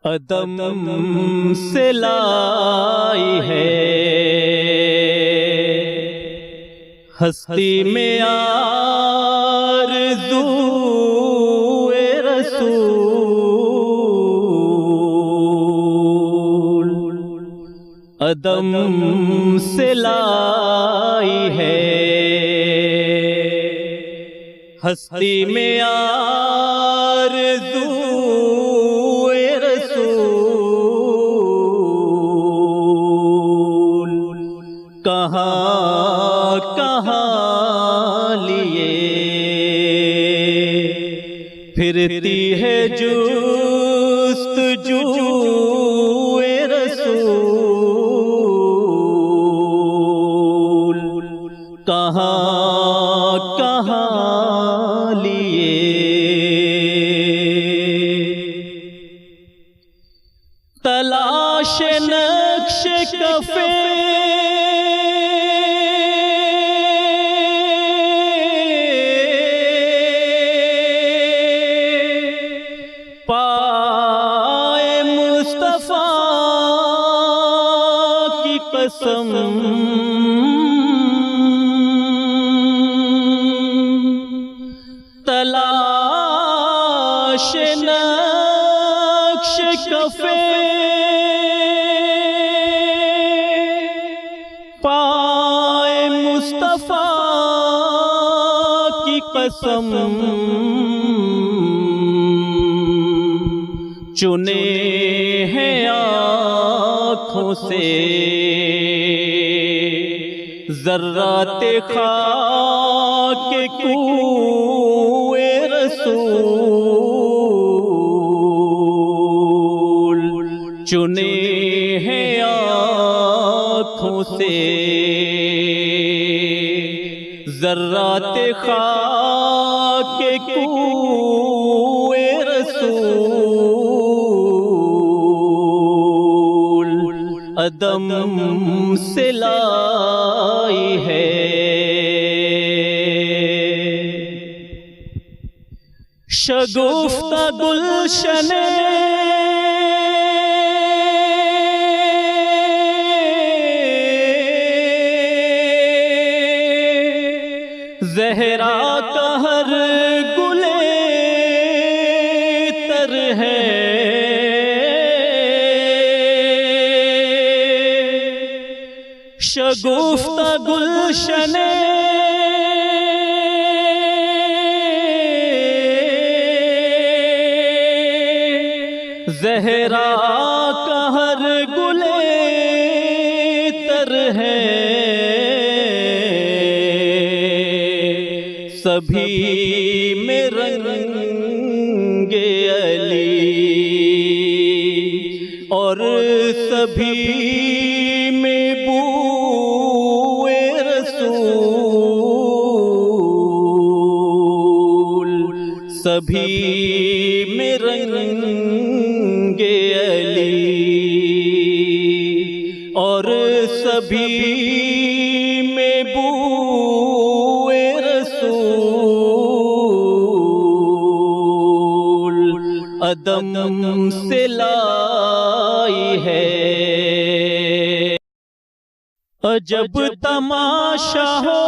عدم سے لائی ہے ہستی میں آرزو رسول، عدم سے لائی ہے ہستی میں آرزو رسول، کہاں کہاں لیے پھرتی ہے جستجو رسول، کہاں کہاں لیے تلاش نقش کفے پائے مصطفیٰ کی قسم، تلاش نقش کفے پائے مصطفیٰ کی قسم، چنے ہیں آنکھوں سے ذرات خاک کوئے رسول، چنے ہیں آنکھوں سے ذرات خاک کوئے رسول، عدم سے لائی ہے شگفتہ گلشن زہرا کا ہر گلے تر ہے، شگفتہ گلشن زہرا کا ہر گلے تر ہے، سبھی میں رنگ علی اور سبھی میں بوئے رسول، سبھی میں رنگ علی اور سبھی میں بوئے رسول، عدم سے لائی ہے عجب تماشا ہو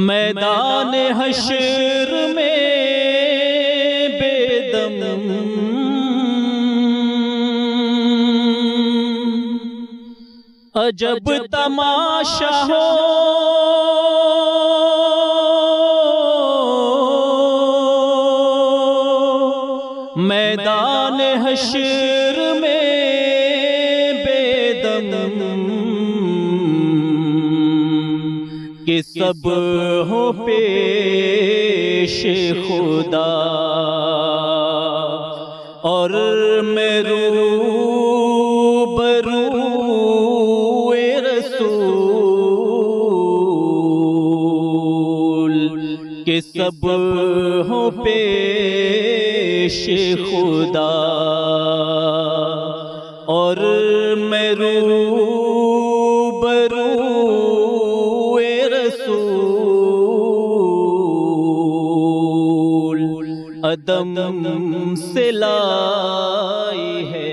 میدان حشر میں بے دم، عجب تماشا ہو میدان حشر میں بے دم، کہ سب ہو پیش خدا اور میں روبرو رسول، کہ سب ہو پیش خدا اور میں روبرو رسول، عدم سے لائی ہے